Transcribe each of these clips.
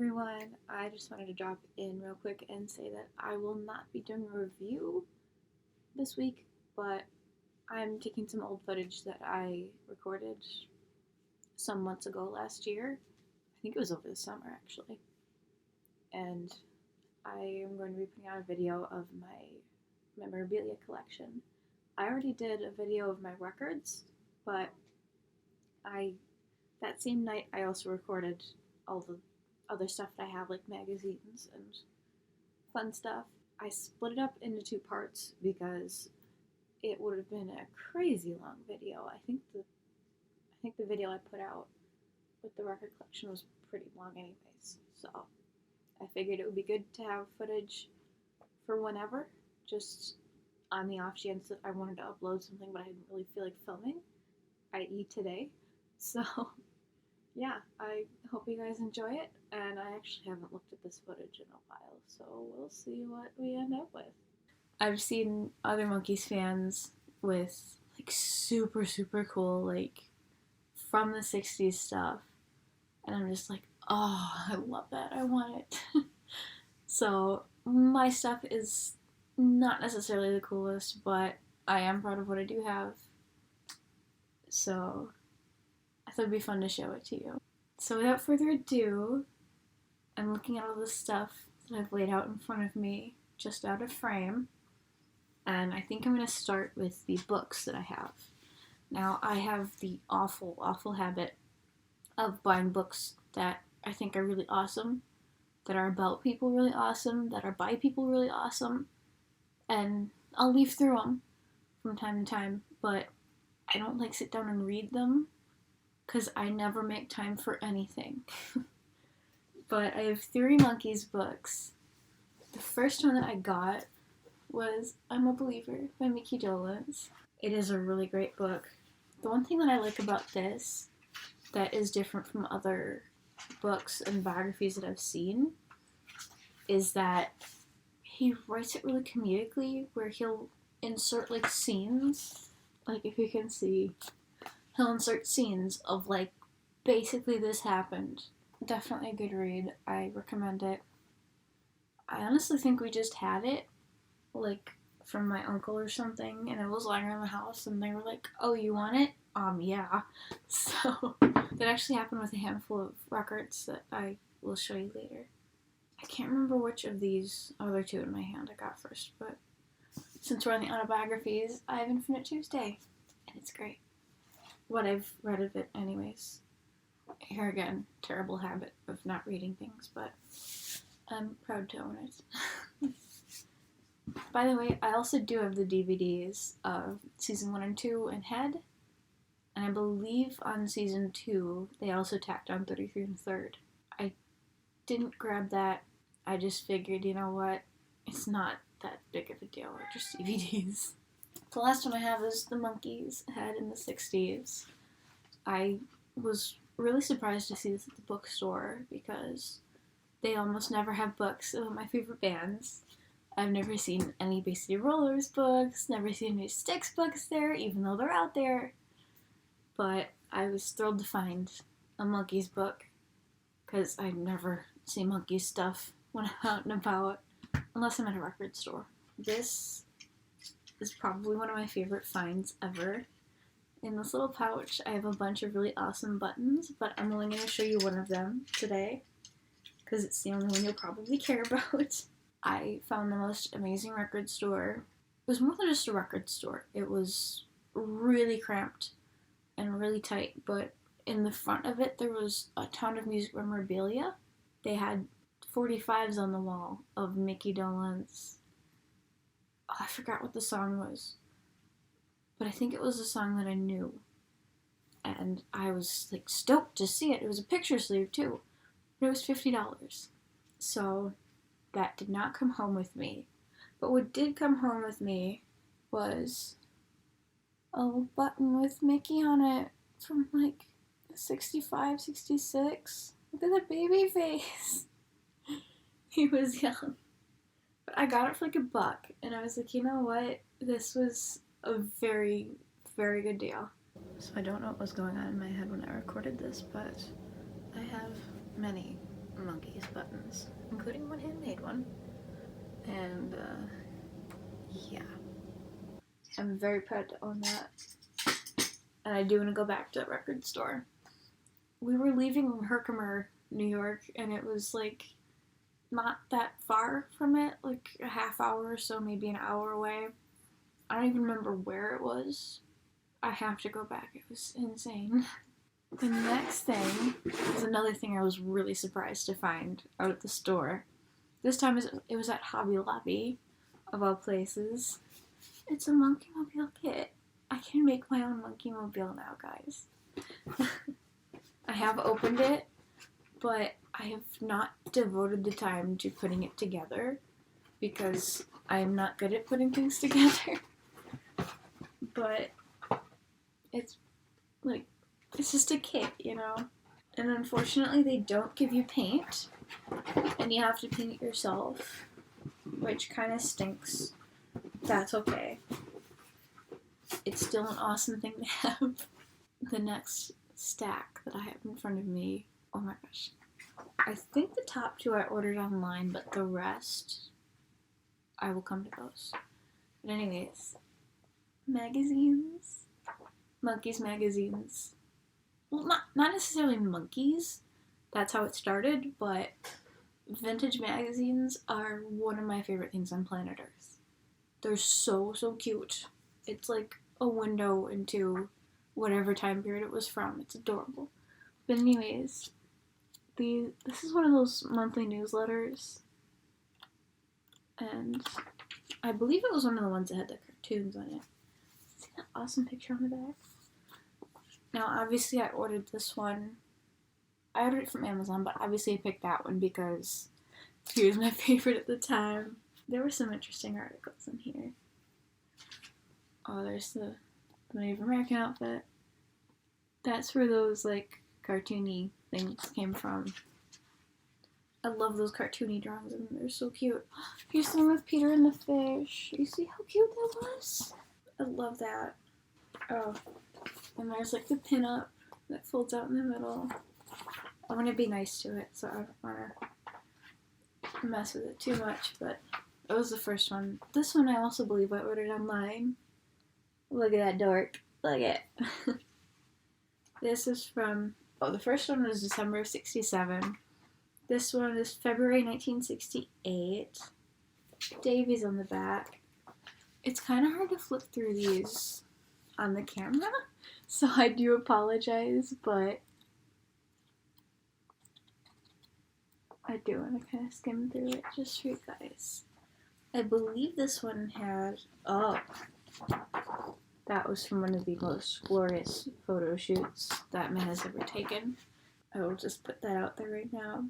Everyone, I just wanted to drop in real quick and say that I will not be doing a review this week, but I'm taking some old footage that I recorded some months ago last year. I think it was over the summer actually. And I am going to be putting out a video of my memorabilia collection. I already did a video of my records, but I that same night I also recorded all the other stuff that I have, like magazines and fun stuff. I split it up into two parts because it would have been a crazy long video. I think the video I put out with the record collection was pretty long anyways. So I figured it would be good to have footage for whenever, just on the off chance that I wanted to upload something but I didn't really feel like filming, i.e. today. So yeah, I hope you guys enjoy it, and I actually haven't looked at this footage in a while, so we'll see what we end up with. I've seen other Monkees fans with like super cool, like from the 60s stuff, and I'm just like, oh, I love that, I want it. So my stuff is not necessarily the coolest, but I am proud of what I do have, so I thought it'd be fun to show it to you. So without further ado, I'm looking at all this stuff that I've laid out in front of me, just out of frame, and I think I'm going to start with the books that I have. Now, I have the awful habit of buying books that I think are really awesome, that are about people really awesome, that are by people really awesome, and I'll leaf through them from time to time, but I don't like sit down and read them because I never make time for anything. But I have 3 Monkees books. The first one that I got was I'm a Believer by Mickey Dolenz. It is a really great book. The one thing that I like about this that is different from other books and biographies that I've seen is that he writes it really comedically, where he'll insert like scenes, like if you can see, he'll insert scenes of like basically this happened. Definitely a good read. I recommend it. I honestly think we just had it, like, from my uncle or something, and it was lying around the house, and they were like, oh, you want it? Yeah. So, that actually happened with a handful of records that I will show you later. I can't remember which of these other 2 in my hand I got first, but since we're on the autobiographies, I have Infinite Tuesday, and it's great. What I've read of it anyways. Here again, terrible habit of not reading things, but I'm proud to own it. By the way, I also do have the DVDs of season 1 and 2 in Head, and I believe on season 2 they also tacked on 33 and 3rd. I didn't grab that. I just figured, you know what, it's not that big of a deal, or just DVDs. The last one I have is the Monkees Head in the 60s. I was really surprised to see this at the bookstore because they almost never have books of my favorite bands. I've never seen any Bay City Rollers books, never seen any Styx books there, even though they're out there. But I was thrilled to find a Monkees book because I never see Monkees stuff when I'm out and about, unless I'm at a record store. This is probably one of my favorite finds ever. In this little pouch, I have a bunch of really awesome buttons, but I'm only going to show you one of them today, because it's the only one you'll probably care about. I found the most amazing record store. It was more than just a record store. It was really cramped and really tight, but in the front of it, there was a ton of music memorabilia. They had 45s on the wall of Mickey Dolenz. Oh, I forgot what the song was, but I think it was a song that I knew, and I was like stoked to see it. It was a picture sleeve too, but it was $50. So that did not come home with me, but what did come home with me was a button with Mickey on it from like 65, 66. Look at the baby face. He was young. But I got it for like $1, and I was like, you know what? This was a very, very good deal. So I don't know what was going on in my head when I recorded this, but I have many Monkees buttons, including one handmade one. And, yeah. I'm very proud to own that. And I do want to go back to that record store. We were leaving Herkimer, New York, and it was, like, not that far from it, like a half hour or so, maybe an hour away. I don't even remember where it was. I have to go back. It was insane. The next thing is another thing I was really surprised to find out at the store. This time it was at Hobby Lobby, of all places. It's a Monkeemobile kit. I can make my own Monkeemobile now, guys. I have opened it, but I have not devoted the time to putting it together because I'm not good at putting things together. But it's like, it's just a kit, you know? And unfortunately, they don't give you paint, and you have to paint it yourself, which kind of stinks. That's okay. It's still an awesome thing to have. The next stack that I have in front of me, oh my gosh. I think the top two I ordered online, but the rest, I will come to those. But anyways, magazines. Monkees magazines. Well, not necessarily Monkees. That's how it started, but vintage magazines are one of my favorite things on planet Earth. They're so, so cute. It's like a window into whatever time period it was from. It's adorable. But anyways, this is one of those monthly newsletters, and I believe it was one of the ones that had the cartoons on it. See that awesome picture on the back? Now, obviously, I ordered this one. I ordered it from Amazon, but obviously I picked that one because he was my favorite at the time. There were some interesting articles in here. Oh, there's the Native American outfit. That's where those, like, cartoony things came from. I love those cartoony drawings, and they're so cute. Here's the one with Peter and the fish. You see how cute that was? I love that. Oh, and there's, like, the pinup that folds out in the middle. I want to be nice to it, so I don't want to mess with it too much, but it was the first one. This one I also believe I ordered online. Look at that dork. Look at it. This is from, the first one was December of 67. This one is February 1968. Davy's on the back. It's kind of hard to flip through these on the camera, so I do apologize, but I do want to kind of skim through it just for you guys. I believe this one had, that was from one of the most glorious photo shoots that man has ever taken. I will just put that out there right now.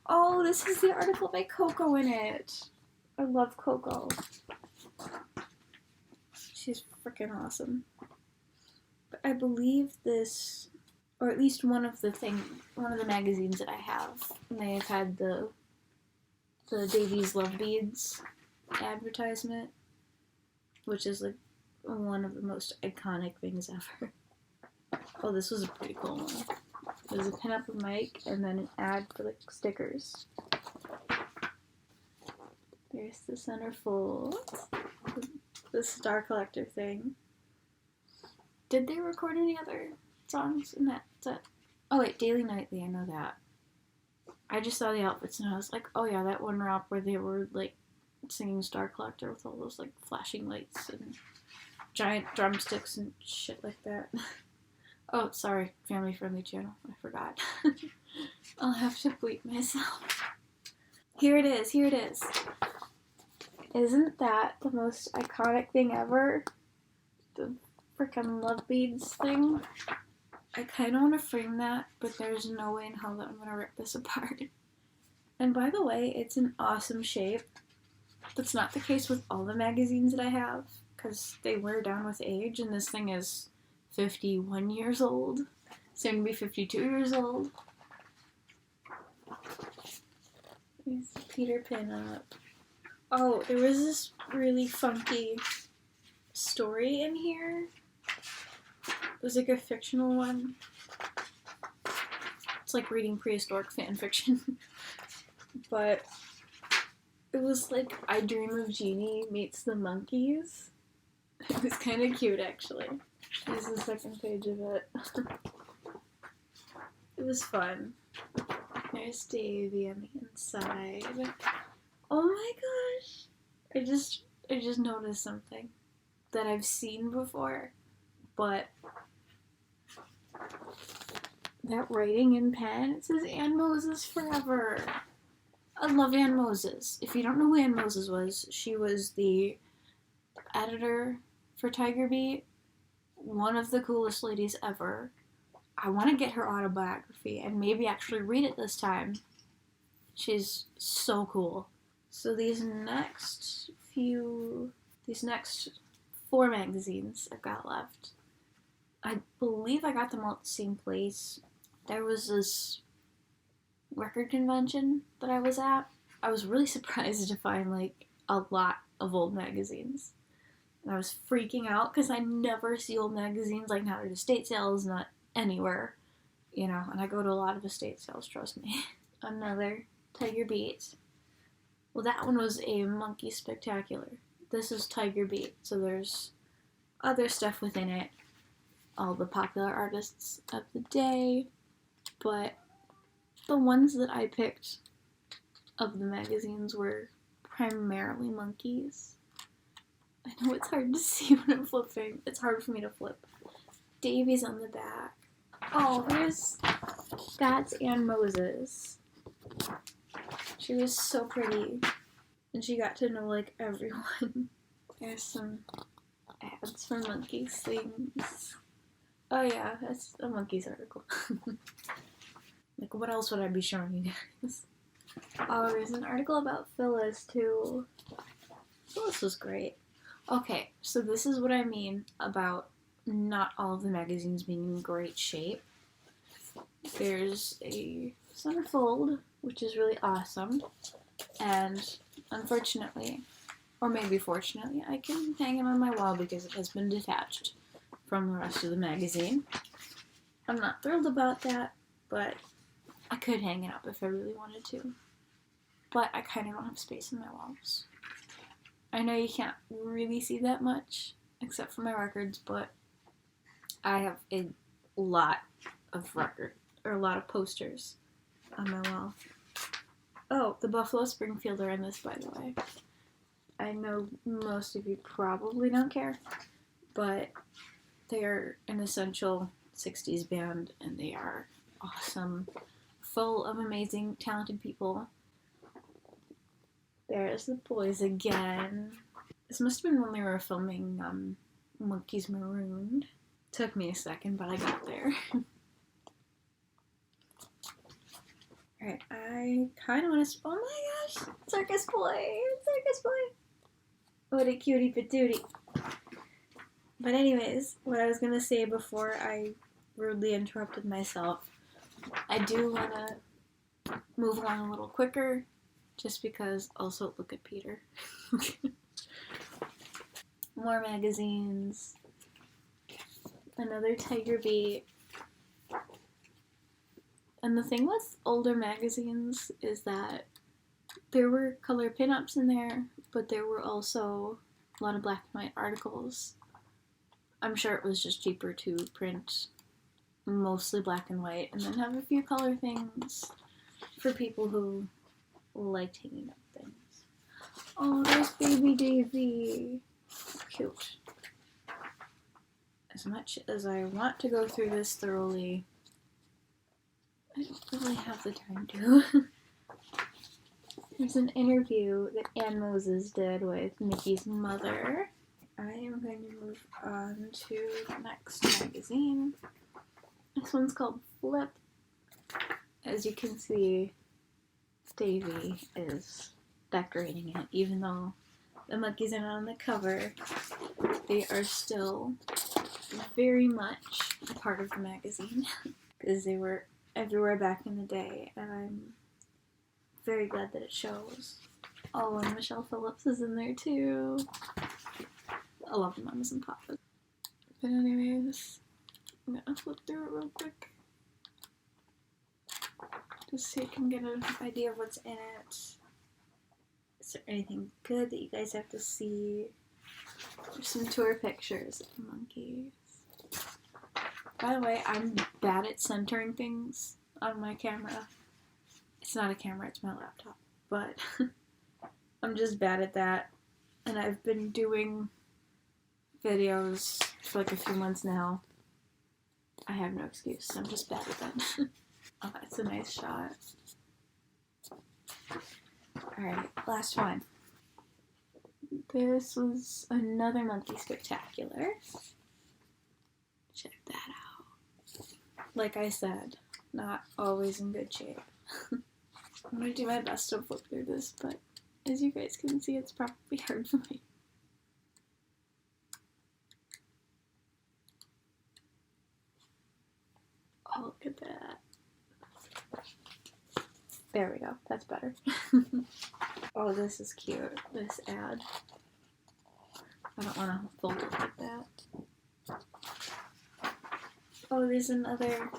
Oh, this is the article by Coco in it. I love Coco. She's freaking awesome. But I believe this, or at least one of the magazines that I have, may have had the Davies Love Beads advertisement, which is like one of the most iconic things ever. Oh, this was a pretty cool one. There's a pin up of Mike and then an ad for like stickers. There's the centerfold. The Star Collector thing. Did they record any other songs in that set? Oh wait, Daily Nightly, I know that. I just saw the outfits and I was like, oh yeah, that one rap where they were like singing Star Collector with all those like flashing lights and giant drumsticks and shit like that. Oh, sorry, family friendly channel. I forgot. I'll have to bleep myself. Here it is. Isn't that the most iconic thing ever? The frickin' love beads thing. I kind of want to frame that, but there's no way in hell that I'm going to rip this apart. And by the way, it's an awesome shape. That's not the case with all the magazines that I have, because they wear down with age, and this thing is 51 years old. Soon to be 52 years old. There's the Peter pin up. Oh, there was this really funky story in here. It was like a fictional one. It's like reading prehistoric fan fiction. But it was like I Dream of Jeannie meets the Monkees. It was kind of cute, actually. Here's the second page of it. It was fun. There's Davy on the inside. Oh my gosh! I just noticed something that I've seen before, but that writing in pen, it says Ann Moses forever. I love Ann Moses. If you don't know who Ann Moses was, she was the editor for Tiger Beat, one of the coolest ladies ever. I want to get her autobiography and maybe actually read it this time. She's so cool. So these next 4 magazines I've got left, I believe I got them all at the same place. There was this record convention that I was at. I was really surprised to find like a lot of old magazines. And I was freaking out because I never see old magazines, like not at estate sales, not anywhere, you know, and I go to a lot of estate sales, trust me. Another Tiger Beat. Well, that one was a Monkee Spectacular. This is Tiger Beat, so there's other stuff within it, all the popular artists of the day, but the ones that I picked of the magazines were primarily Monkees. I know it's hard to see when I'm flipping. It's hard for me to flip. Davy's on the back. Oh, that's Ann Moses. She was so pretty. And she got to know, like, everyone. There's some ads for Monkees things. Oh yeah, that's a Monkees article. Like, what else would I be showing you guys? Oh, there's an article about Phyllis, too. Phyllis was great. Okay, so this is what I mean about not all of the magazines being in great shape. There's a centerfold, which is really awesome, and unfortunately, or maybe fortunately, I can hang it on my wall because it has been detached from the rest of the magazine. I'm not thrilled about that, but I could hang it up if I really wanted to. But I kind of don't have space in my walls. I know you can't really see that much, except for my records, but I have a lot of posters on my wall. Oh, the Buffalo Springfield are in this, by the way. I know most of you probably don't care, but they are an essential 60s band, and they are awesome, full of amazing, talented people. There's the boys again. This must have been when we were filming Monkees Marooned. Took me a second, but I got there. Alright, I kind of want to... Oh my gosh! Circus boy! Circus boy! What a cutie patootie. But anyways, what I was going to say before I rudely interrupted myself, I do want to move along a little quicker, just because... Also, look at Peter. More magazines. Another Tiger Beat. And the thing with older magazines is that there were color pinups in there, but there were also a lot of black and white articles. I'm sure it was just cheaper to print mostly black and white and then have a few color things for people who liked hanging up things. Oh, there's baby Davy. Cute. As much as I want to go through this thoroughly, I don't really have the time to. There's an interview that Ann Moses did with Mickey's mother. I am going to move on to the next magazine. This one's called Flip. As you can see, Davy is decorating it, even though the Monkees are not on the cover. They are still very much a part of the magazine because they were everywhere back in the day, and I'm very glad that it shows. Oh, and Michelle Phillips is in there too. I love the mamas and papas. But anyways, I'm gonna flip through it real quick. just so you can get an idea of what's in it. Is there anything good that you guys have to see? There's some tour pictures of Monkees. By the way, I'm bad at centering things on my camera. It's not a camera, it's my laptop. But I'm just bad at that. And I've been doing videos for like a few months now. I have no excuse. I'm just bad at that. Oh, that's a nice shot. Alright, last one. This was another Monkee Spectacular. Check that out. Like I said, not always in good shape. I'm gonna do my best to flip through this, but as you guys can see, it's probably hard for me. Oh, look at that. There we go. That's better. Oh, this is cute. This ad. I don't want to fold it like that. Oh, there's another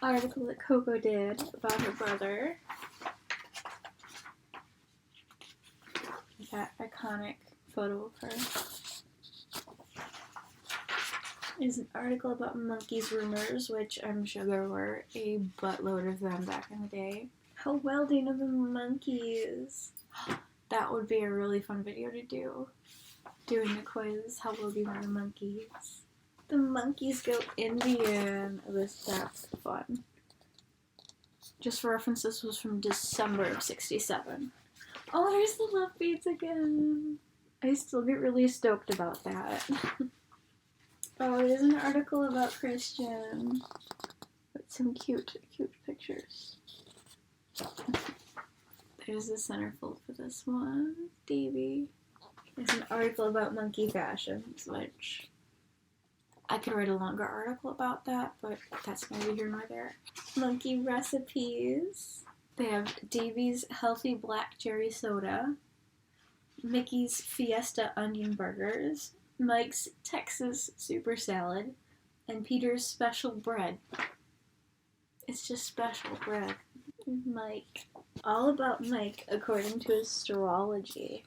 article that Coco did about her brother. That iconic photo of her. There's an article about Monkees rumors, which I'm sure there were a buttload of them back in the day. How well do you know the Monkees? That would be a really fun video to do. Doing the quiz, how well do you know the Monkees? The Monkees go Indian. That's fun. Just for reference, this was from December of '67. Oh, there's the love beats again. I still get really stoked about that. Oh, there's an article about Christian with some cute pictures. There's the centerfold for this one, Davy. There's an article about Monkee fashions, which I could write a longer article about that, but that's neither here nor there. Monkee recipes. They have Davy's healthy black cherry soda, Mickey's Fiesta onion burgers, Mike's Texas super salad, and Peter's special bread. It's just special bread. Mike. All about Mike according to astrology.